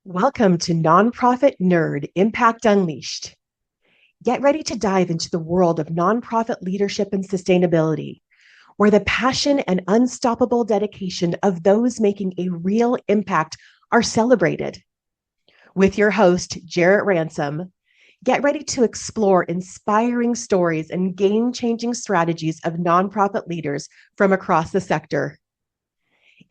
Welcome to Nonprofit Nerd Impact Unleashed. Get ready to dive into the world of nonprofit leadership and sustainability, where the passion and unstoppable dedication of those making a real impact are celebrated. With your host, Jarrett Ransom, get ready to explore inspiring stories and game changing strategies of nonprofit leaders from across the sector.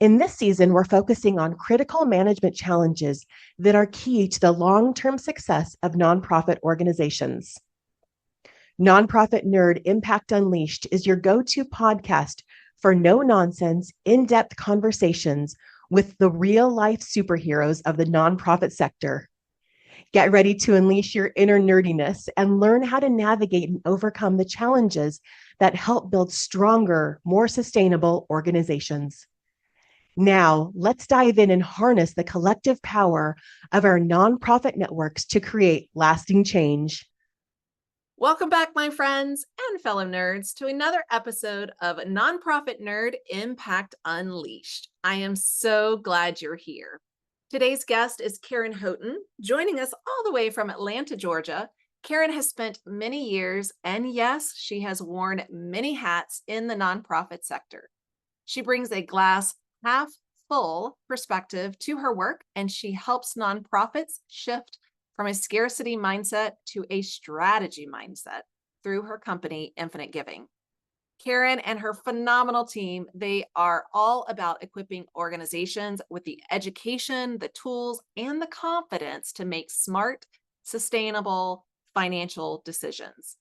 In this season, we're focusing on critical management challenges that are key to the long-term success of nonprofit organizations. Nonprofit Nerd Impact Unleashed is your go-to podcast for no-nonsense, in-depth conversations with the real-life superheroes of the nonprofit sector. Get ready to unleash your inner nerdiness and learn how to navigate and overcome the challenges that help build stronger, more sustainable organizations. Now, let's dive in and harness the collective power of our nonprofit networks to create lasting change. Welcome back, my friends and fellow nerds, to another episode of Nonprofit Nerd Impact Unleashed. I am so glad you're here. Today's guest is Karen Houghton, joining us all the way from Atlanta, Georgia. Karen has spent many years, and yes, she has worn many hats in the nonprofit sector. She brings a glass half full perspective to her work, and she helps nonprofits shift from a scarcity mindset to a strategy mindset through her company, Infinite Giving. Karen and her phenomenal team, they are all about equipping organizations with the education, the tools, and the confidence to make smart, sustainable financial decisions.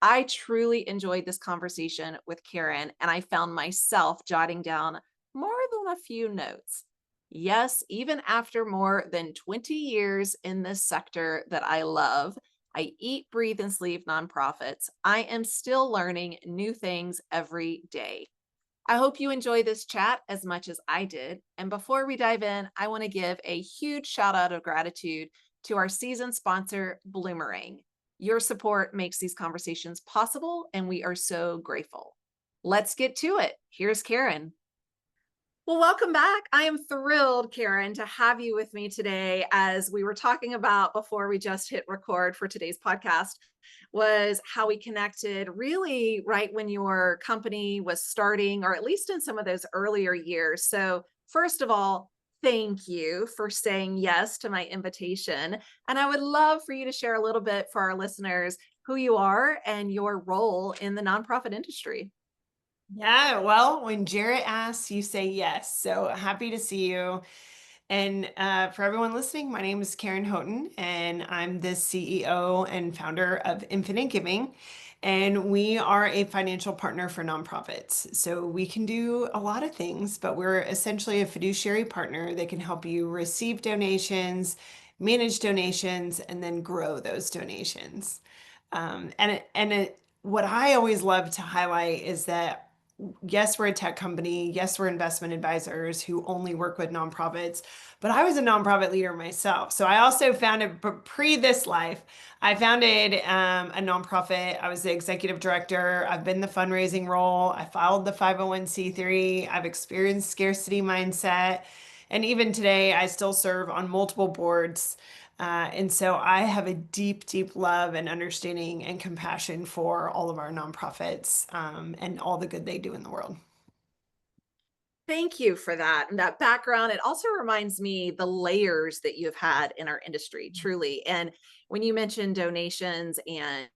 I truly enjoyed this conversation with Karen, and I found myself jotting down more than a few notes. Yes, even after more than 20 years in this sector that I love, I eat, breathe, and sleep nonprofits. I am still learning new things every day. I hope you enjoy this chat as much as I did. And before we dive in, I want to give a huge shout out of gratitude to our season sponsor, Bloomerang. Your support makes these conversations possible, and we are so grateful. Let's get to it. Here's Karen. Well, welcome back. I am thrilled, Karen, to have you with me today. As we were talking about before we just hit record for today's podcast, was how we connected really right when your company was starting, or at least in some of those earlier years. So, first of all, thank you for saying yes to my invitation. And I would love for you to share a little bit for our listeners who you are and your role in the nonprofit industry. Yeah, well, when Jarrett asks, you say yes. So happy to see you. And for everyone listening, my name is Karen Houghton, and I'm the CEO and founder of Infinite Giving. And we are a financial partner for nonprofits. So we can do a lot of things, but we're essentially a fiduciary partner that can help you receive donations, manage donations, and then grow those donations. What I always love to highlight is that yes, we're a tech company. Yes, we're investment advisors who only work with nonprofits, but I was a nonprofit leader myself. So I also founded, pre this life, I founded a nonprofit. I was the executive director. I've been the fundraising role. I filed the 501c3. I've experienced scarcity mindset. And even today, I still serve on multiple boards. And so I have a deep, deep love and understanding and compassion for all of our nonprofits and all the good they do in the world. Thank you for that and that background. It also reminds me the layers that you've had in our industry, truly. And when you mentioned donations and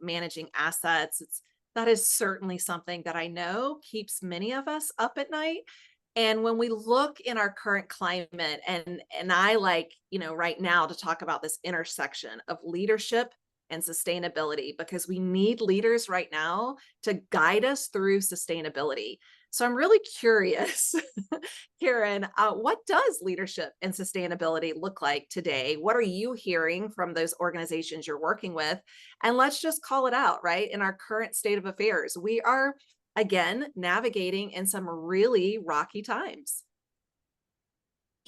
managing assets, that is certainly something that I know keeps many of us up at night. And when we look in our current climate, and I like, right now to talk about this intersection of leadership and sustainability, because we need leaders right now to guide us through sustainability. So I'm really curious, Karen, what does leadership and sustainability look like today? What are you hearing from those organizations you're working with? And let's just call it out, right? In our current state of affairs, we are, again, navigating in some really rocky times.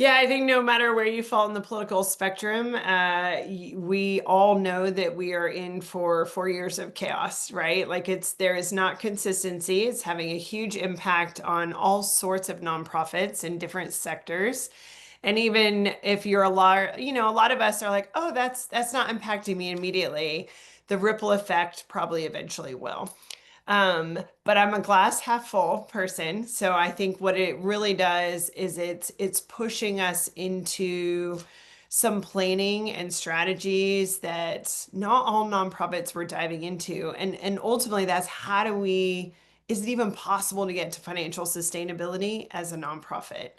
Yeah, I think no matter where you fall in the political spectrum, we all know that we are in for 4 years of chaos, right? Like there is not consistency. It's having a huge impact on all sorts of nonprofits in different sectors. And even if you're a lot, a lot of us are like, oh, that's not impacting me immediately. The ripple effect probably eventually will. But I'm a glass half full person. So I think what it really does is it's pushing us into some planning and strategies that not all nonprofits were diving into. And ultimately that's how do we, is it even possible to get to financial sustainability as a nonprofit?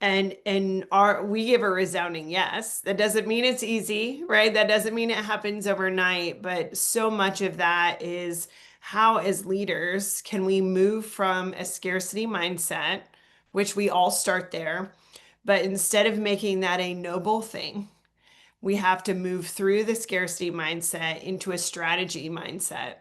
And our we give a resounding yes. That doesn't mean it's easy, right? That doesn't mean it happens overnight, but so much of that is how as leaders can we move from a scarcity mindset, which we all start there, but instead of making that a noble thing, we have to move through the scarcity mindset into a strategy mindset.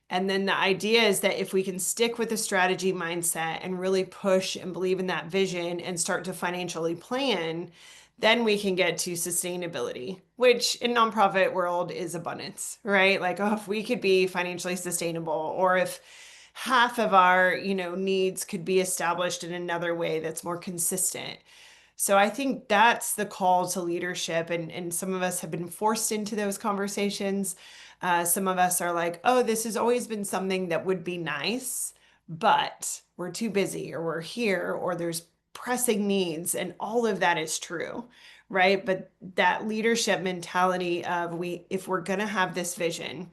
And then the idea is that if we can stick with the strategy mindset and really push and believe in that vision and start to financially plan, then we can get to sustainability, which in nonprofit world is abundance, right? Like, oh, if we could be financially sustainable, or if half of our, needs could be established in another way that's more consistent. So I think that's the call to leadership. And some of us have been forced into those conversations. Some of us are like, oh, this has always been something that would be nice, but we're too busy, or we're here, or there's pressing needs. And all of that is true, right? But that leadership mentality of if we're going to have this vision,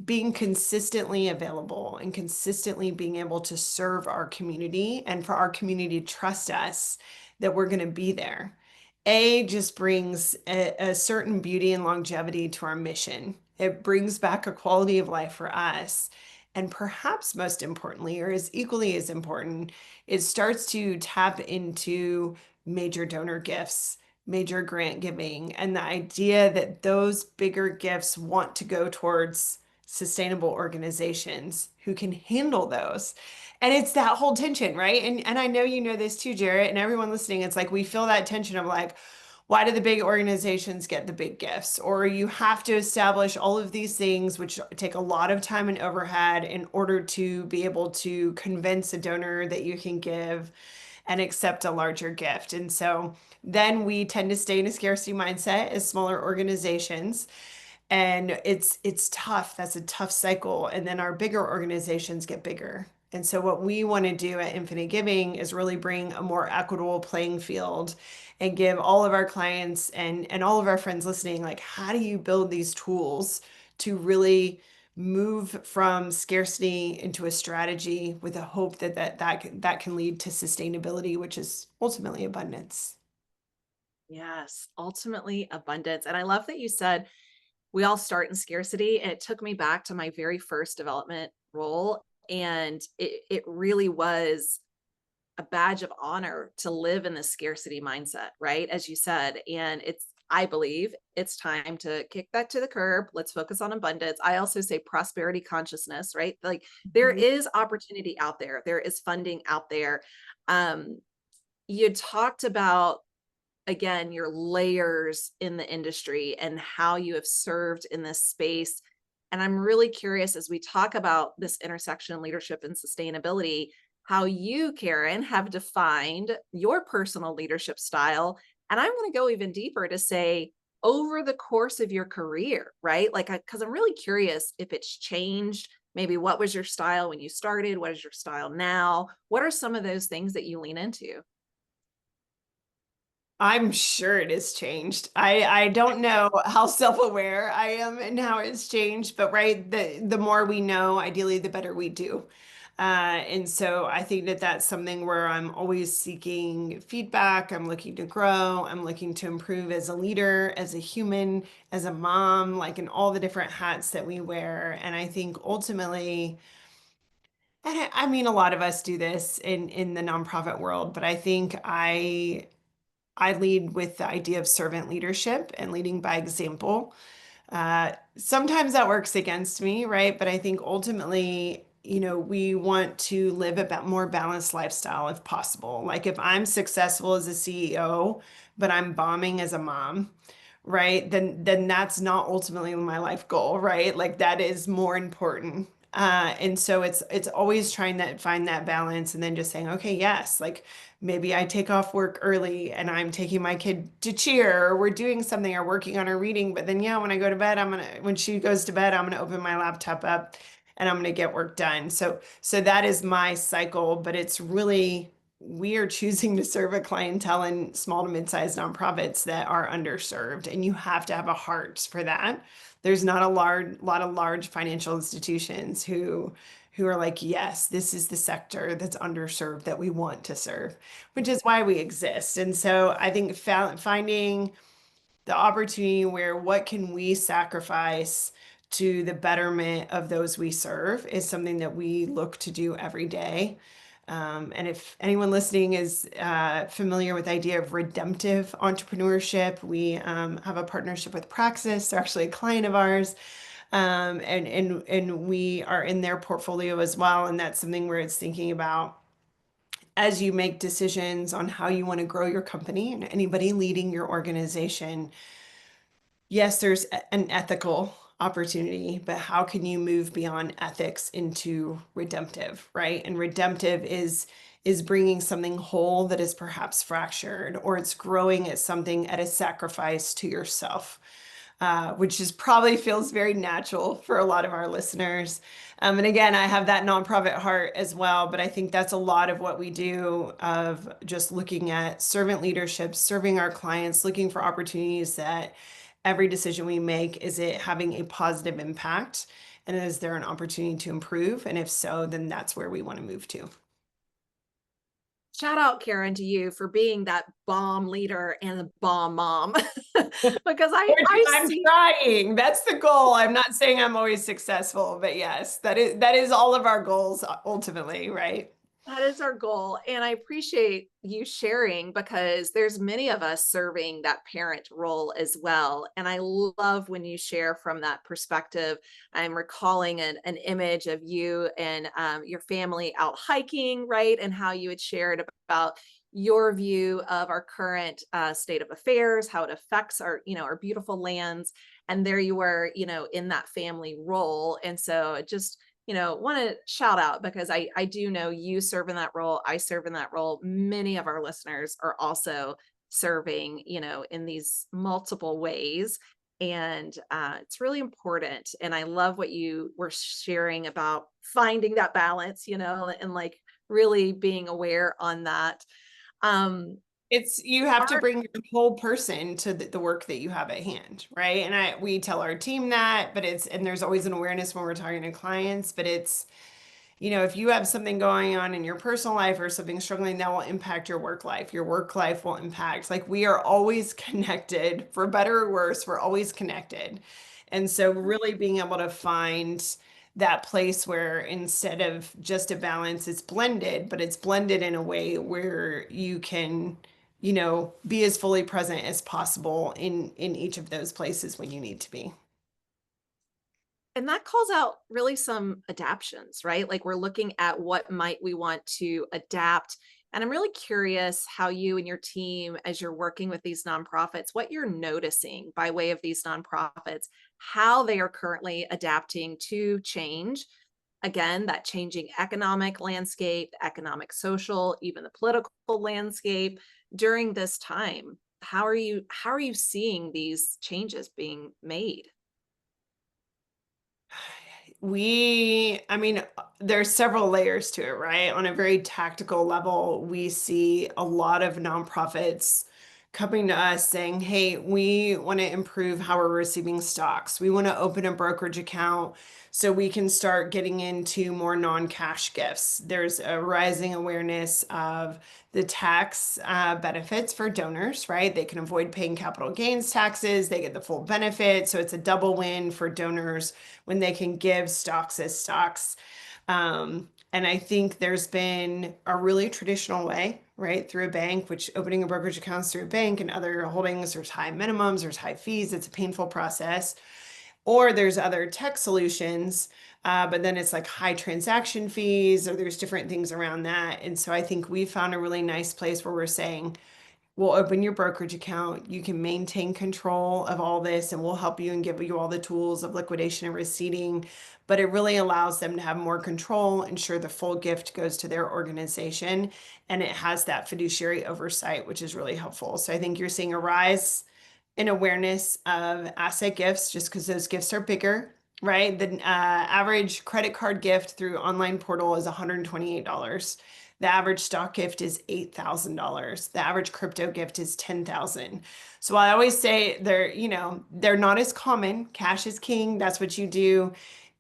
being consistently available and consistently being able to serve our community and for our community to trust us that we're going to be there. Just brings a certain beauty and longevity to our mission. It brings back a quality of life for us. And perhaps most importantly, or is equally as important, it starts to tap into major donor gifts, major grant giving, and the idea that those bigger gifts want to go towards sustainable organizations who can handle those. And it's that whole tension, right? And I know you know this too, Jarrett, and everyone listening. It's like we feel that tension of like, why do the big organizations get the big gifts? Or you have to establish all of these things, which take a lot of time and overhead in order to be able to convince a donor that you can give and accept a larger gift. And so then we tend to stay in a scarcity mindset as smaller organizations. And it's tough. That's a tough cycle. And then our bigger organizations get bigger. And so what we want to do at Infinite Giving is really bring a more equitable playing field and give all of our clients and all of our friends listening, like, how do you build these tools to really move from scarcity into a strategy with a hope that can lead to sustainability, which is ultimately abundance. Yes, ultimately abundance. And I love that you said we all start in scarcity. And it took me back to my very first development role. And it really was a badge of honor to live in this scarcity mindset, right? As you said. And I believe it's time to kick that to the curb. Let's focus on abundance. I also say prosperity consciousness, right? Like there is opportunity out there. There is funding out there. You talked about, again, your layers in the industry and how you have served in this space. And I'm really curious as we talk about this intersection of leadership and sustainability, how you, Karen, have defined your personal leadership style. And I'm going to go even deeper to say over the course of your career, right? Like, because I'm really curious if it's changed. Maybe what was your style when you started? What is your style now? What are some of those things that you lean into? I'm sure it has changed. I don't know how self-aware I am and how it's changed, but right, the more we know, ideally, the better we do. And so I think that that's something where I'm always seeking feedback. I'm looking to grow. I'm looking to improve as a leader, as a human, as a mom, like in all the different hats that we wear. And I think ultimately, and I mean, a lot of us do this in the nonprofit world, but I think I lead with the idea of servant leadership and leading by example. Sometimes that works against me, right? But I think ultimately, we want to live a more balanced lifestyle if possible. Like if I'm successful as a CEO, but I'm bombing as a mom, right? Then that's not ultimately my life goal, right? Like that is more important. And so it's always trying to find that balance and then just saying, okay, yes, like maybe I take off work early and I'm taking my kid to cheer, or we're doing something or working on her reading. But then, yeah, when I go to bed, when she goes to bed, I'm gonna open my laptop up and I'm gonna get work done. So that is my cycle, but it's really, we are choosing to serve a clientele in small to mid-sized nonprofits that are underserved, and you have to have a heart for that. There's not a lot of large financial institutions who are like, yes, this is the sector that's underserved that we want to serve, which is why we exist. And so I think finding the opportunity where what can we sacrifice to the betterment of those we serve is something that we look to do every day. And if anyone listening is familiar with the idea of redemptive entrepreneurship, we have a partnership with Praxis. They're actually a client of ours. And we are in their portfolio as well. And that's something where it's thinking about as you make decisions on how you want to grow your company and anybody leading your organization. Yes, there's an ethical opportunity, but how can you move beyond ethics into redemptive, right? And redemptive is bringing something whole that is perhaps fractured, or it's growing at something at a sacrifice to yourself, which is probably feels very natural for a lot of our listeners. And again, I have that nonprofit heart as well, but I think that's a lot of what we do, of just looking at servant leadership, serving our clients, looking for opportunities that every decision we make, is it having a positive impact? And is there an opportunity to improve? And if so, then that's where we want to move to. Shout out, Karen, to you for being that bomb leader and a bomb mom. Because I'm see, trying. That's the goal. I'm not saying I'm always successful, but yes, that is all of our goals ultimately, right? that is our goal. And I appreciate you sharing, because there's many of us serving that parent role as well. And I love when you share from that perspective. I'm recalling an image of you and your family out hiking, right? And how you had shared about your view of our current state of affairs, how it affects our, our beautiful lands. And there you were, in that family role. And so it just, want to shout out, because I do know you serve in that role. I serve in that role. Many of our listeners are also serving, in these multiple ways. And it's really important. And I love what you were sharing about finding that balance, and like really being aware on that. Um, You have to bring your whole person to the work that you have at hand, right? And we tell our team that, but and there's always an awareness when we're talking to clients, but if you have something going on in your personal life or something struggling, that will impact your work life. Your work life will impact, like, we are always connected, for better or worse, we're always connected. And so really being able to find that place where instead of just a balance, it's blended, but it's blended in a way where you can, be as fully present as possible in each of those places when you need to be. And that calls out really some adaptions, right? Like, we're looking at what might we want to adapt. And I'm really curious how you and your team, as you're working with these nonprofits, what you're noticing by way of these nonprofits, how they are currently adapting to change. Again, that changing economic landscape, economic, social, even the political landscape during this time. How are you seeing these changes being made? I mean, there's several layers to it, right? On a very tactical level, we see a lot of nonprofits coming to us saying, hey, we want to improve how we're receiving stocks. We want to open a brokerage account so we can start getting into more non-cash gifts. There's a rising awareness of the tax benefits for donors, right? They can avoid paying capital gains taxes, they get the full benefit. So it's a double win for donors when they can give stocks as stocks. And I think there's been a really traditional way, right, through a bank, which opening a brokerage accounts through a bank and other holdings, there's high minimums, there's high fees, it's a painful process. Or there's other tech solutions, but then it's like high transaction fees, or there's different things around that. And so I think we found a really nice place where we're saying, We'll open your brokerage account. You can maintain control of all this, and we'll help you and give you all the tools of liquidation and receipting. But it really allows them to have more control, ensure the full gift goes to their organization, and it has that fiduciary oversight, which is really helpful. So I think you're seeing a rise in awareness of asset gifts just because those gifts are bigger, right? The average credit card gift through online portal is $128. The average stock gift is $8,000. The average crypto gift is $10,000. So I always say they're not as common. Cash is king. That's what you do.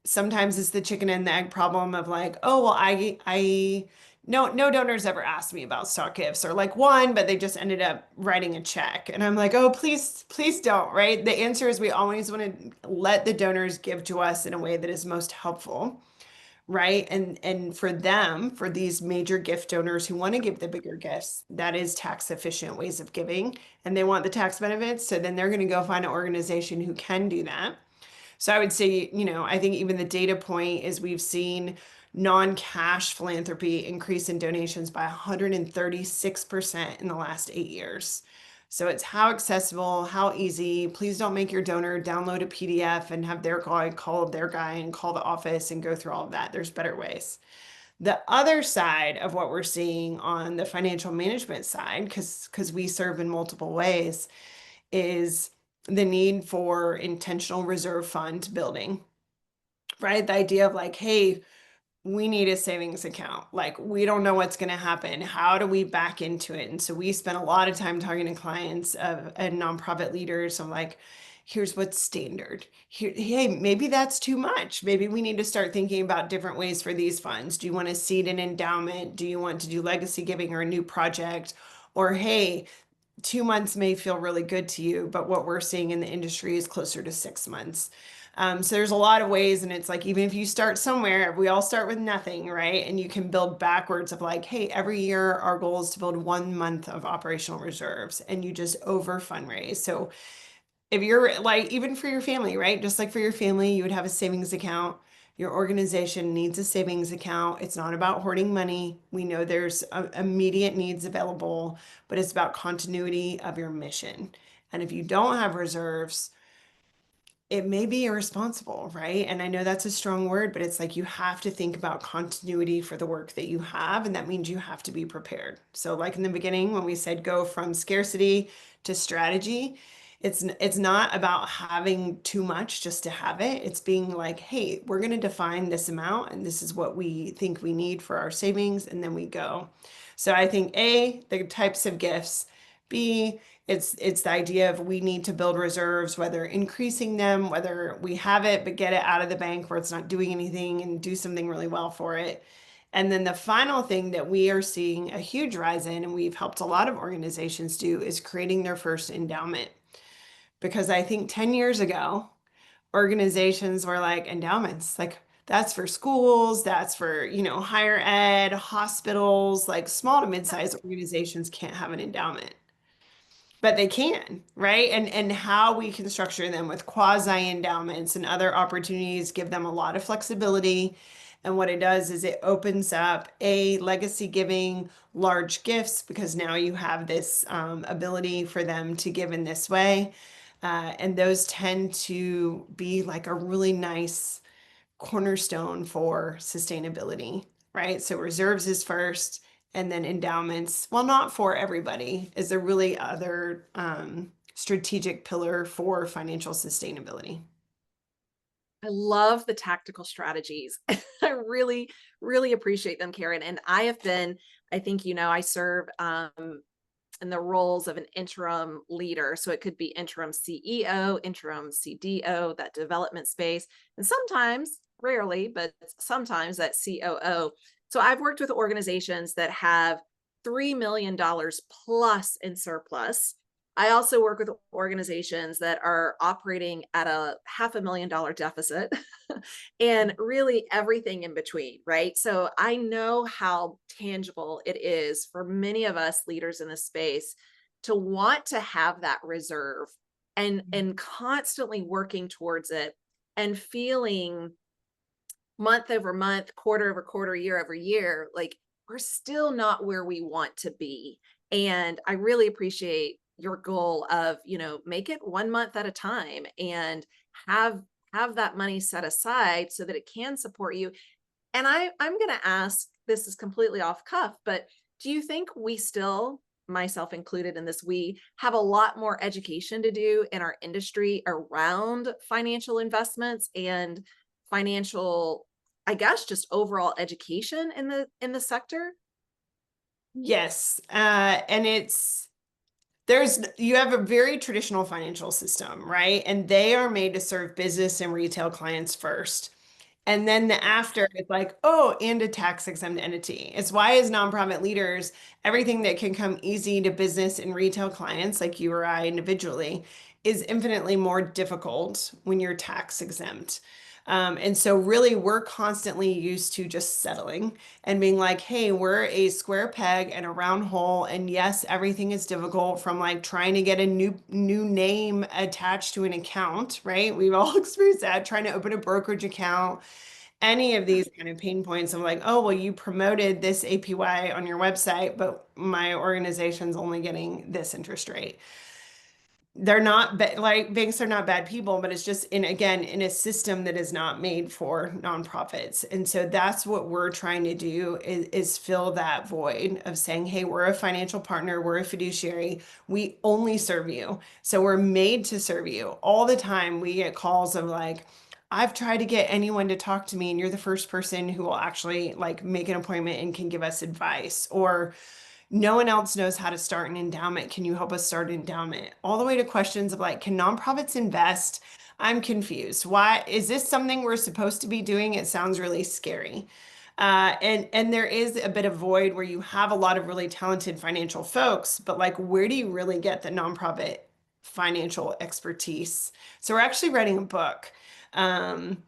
Sometimes it's the chicken and the egg problem of like, oh, well, I no donors ever asked me about stock gifts, or like one, but they just ended up writing a check. And I'm like, oh, please don't, right? The answer is we always want to let the donors give to us in a way that is most helpful, right? And for them, for these major gift donors who want to give the bigger gifts, that is tax efficient ways of giving, and they want the tax benefits. So then they're going to go find an organization who can do that. So I would say, I think even the data point is we've seen non-cash philanthropy increase in donations by 136% in the last 8 years. So it's how accessible, how easy. Please don't make your donor download a PDF and have their guy call their guy and call the office and go through all of that. There's better ways. The other side of what we're seeing on the financial management side, because we serve in multiple ways, is the need for intentional reserve fund building, right? The idea of like, hey, we need a savings account. Like, we don't know what's going to happen. How do we back into it? And so we spend a lot of time talking to clients and nonprofit leaders. I'm like, here's what's standard. Here, hey, maybe that's too much. Maybe we need to start thinking about different ways for these funds. Do you want to seed an endowment? Do you want to do legacy giving or a new project? Or, hey, 2 months may feel really good to you, but what we're seeing in the industry is closer to 6 months. So there's a lot of ways, and it's like, even if you start somewhere, we all start with nothing, right? And you can build backwards of like, hey, every year our goal is to build 1 month of operational reserves, and you just over fundraise. So if you're like, even for your family, right? Just like for your family, you would have a savings account. Your organization needs a savings account. It's not about hoarding money. We know there's immediate needs available, but it's about continuity of your mission. And if you don't have reserves, it may be irresponsible, right? And I know that's a strong word, but it's like you have to think about continuity for the work that you have, and that means you have to be prepared. So like in the beginning, when we said go from scarcity to strategy, it's not about having too much just to have it. It's being like, hey, we're going to define this amount, and this is what we think we need for our savings, and then we go. So I think A, the types of gifts, B, it's the idea of we need to build reserves, whether increasing them, whether we have it, but get it out of the bank where it's not doing anything and do something really well for it. And then the final thing that we are seeing a huge rise in, and we've helped a lot of organizations do, is creating their first endowment. Because I think 10 years ago, organizations were like, endowments, like that's for schools, that's for, higher ed, hospitals, like small to mid-sized organizations can't have an endowment, but they can, right? And how we can structure them with quasi endowments and other opportunities give them a lot of flexibility. And what it does is it opens up a legacy giving, large gifts, because now you have this ability for them to give in this way. And those tend to be like a really nice cornerstone for sustainability, right? So reserves is first, and then endowments, well, not for everybody, is a really other strategic pillar for financial sustainability. I love the tactical strategies. I really, really appreciate them, Karen. And I think, I serve in the roles of an interim leader. So it could be interim CEO, interim CDO, that development space, and sometimes, rarely, but sometimes that COO. So I've worked with organizations that have $3 million plus in surplus. I also work with organizations that are operating at a $500,000 deficit and really everything in between, right? So I know how tangible it is for many of us leaders in this space to want to have that reserve and constantly working towards it and feeling month over month, quarter over quarter, year over year, like we're still not where we want to be. And I really appreciate your goal of, make it 1 month at a time and have that money set aside so that it can support you. And I'm going to ask, this is completely off cuff, but do you think we still, myself included in this, we have a lot more education to do in our industry around financial investments and financial, I guess, just overall education in the sector? Yes. And you have a very traditional financial system, right? And they are made to serve business and retail clients first. And then the after, it's like, oh, and a tax exempt entity. It's why, as nonprofit leaders, everything that can come easy to business and retail clients, like you or I individually, is infinitely more difficult when you're tax exempt. And so, really, we're constantly used to just settling and being like, hey, we're a square peg and a round hole. And yes, everything is difficult, from like trying to get a new name attached to an account, right? We've all experienced that, trying to open a brokerage account, any of these kind of pain points of like, oh, well, you promoted this APY on your website, but my organization's only getting this interest rate. They're not like, banks are not bad people, but it's just in a system that is not made for nonprofits. And so that's what we're trying to do, is fill that void of saying, hey, we're a financial partner, we're a fiduciary, we only serve you. So we're made to serve you. All the time we get calls of like, I've tried to get anyone to talk to me, and you're the first person who will actually like make an appointment and can give us advice. Or no one else knows how to start an endowment. Can you help us start an endowment? All the way to questions of like, can nonprofits invest? I'm confused. Why is this something we're supposed to be doing? It sounds really scary. And there is a bit of void where you have a lot of really talented financial folks, but like, where do you really get the nonprofit financial expertise? So we're actually writing a book. Um,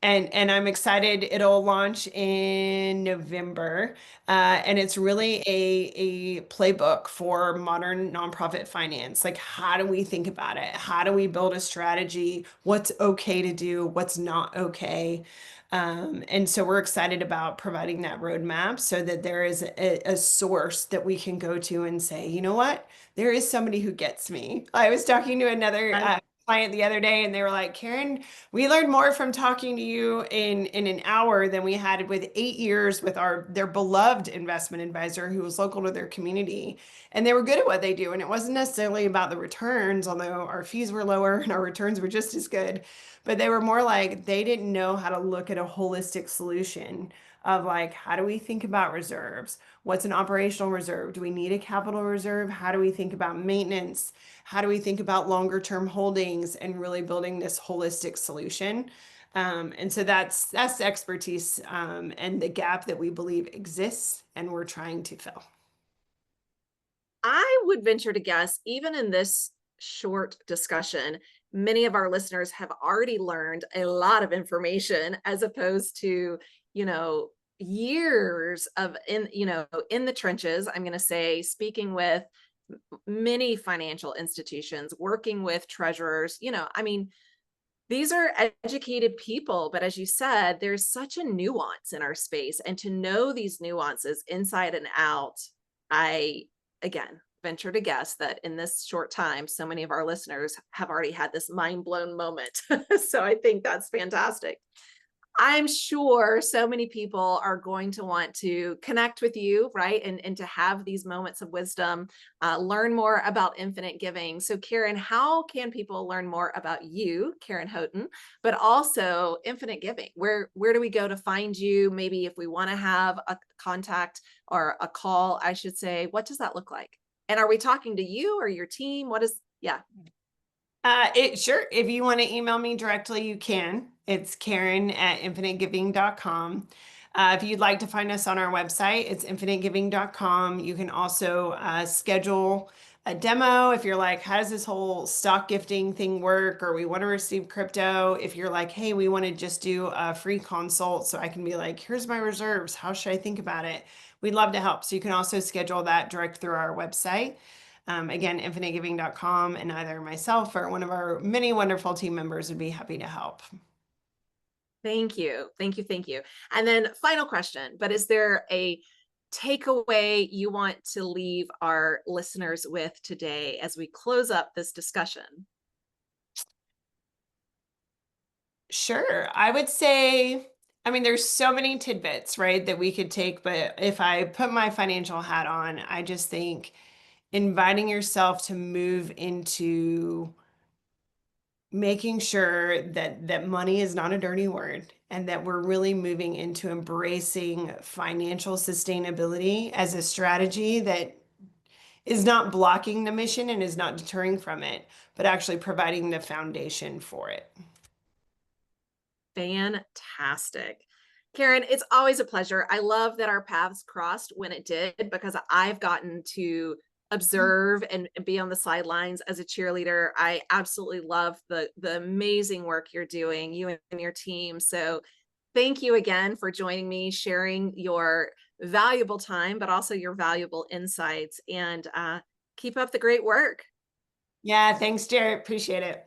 and I'm excited. It'll launch in November, and it's really a playbook for modern nonprofit finance. Like, how do we think about it? How do we build a strategy? What's okay to do? What's not okay? And so we're excited about providing that roadmap so that there is a source that we can go to and say, you know what? There is somebody who gets me. I was talking to another client the other day, and they were like, Karen, we learned more from talking to you in an hour than we had with 8 years with their beloved investment advisor who was local to their community. And they were good at what they do. And it wasn't necessarily about the returns, although our fees were lower and our returns were just as good. But they were more like, they didn't know how to look at a holistic solution of like, how do we think about reserves? What's an operational reserve? Do we need a capital reserve? How do we think about maintenance? How do we think about longer term holdings, and really building this holistic solution? And so that's the expertise, and the gap that we believe exists, and we're trying to fill. I would venture to guess, even in this short discussion, many of our listeners have already learned a lot of information, as opposed to, years of in the trenches, I'm going to say, speaking with many financial institutions, working with treasurers. I mean, these are educated people, but as you said, there's such a nuance in our space, and to know these nuances inside and out, I, again, venture to guess that in this short time, so many of our listeners have already had this mind blown moment. So I think that's fantastic. I'm sure so many people are going to want to connect with you, right? And to have these moments of wisdom, learn more about infinite giving. So, Karen, how can people learn more about you, Karen Houghton, but also infinite giving? Where do we go to find you? Maybe if we want to have a contact or a call, I should say, what does that look like? And are we talking to you or your team? Yeah. Sure. If you want to email me directly, you can. It's Karen@infinitegiving.com. If you'd like to find us on our website, it's infinitegiving.com. You can also schedule a demo if you're like, how does this whole stock gifting thing work? Or we want to receive crypto. If you're like, hey, we want to just do a free consult so I can be like, here's my reserves. How should I think about it? We'd love to help. So you can also schedule that direct through our website. Again, infinitegiving.com, and either myself or one of our many wonderful team members would be happy to help. Thank you. Thank you. Thank you. And then final question, but is there a takeaway you want to leave our listeners with today as we close up this discussion? Sure. I would say, I mean, there's so many tidbits, right, that we could take, but if I put my financial hat on, I just think inviting yourself to move into making sure that money is not a dirty word and that we're really moving into embracing financial sustainability as a strategy that is not blocking the mission and is not deterring from it, but actually providing the foundation for it. Fantastic. Karen, it's always a pleasure. I love that our paths crossed when it did, because I've gotten to observe and be on the sidelines as a cheerleader. I absolutely love the amazing work you're doing, you and your team. So thank you again for joining me, sharing your valuable time, but also your valuable insights, and keep up the great work. Yeah, thanks, Jarrett. Appreciate it.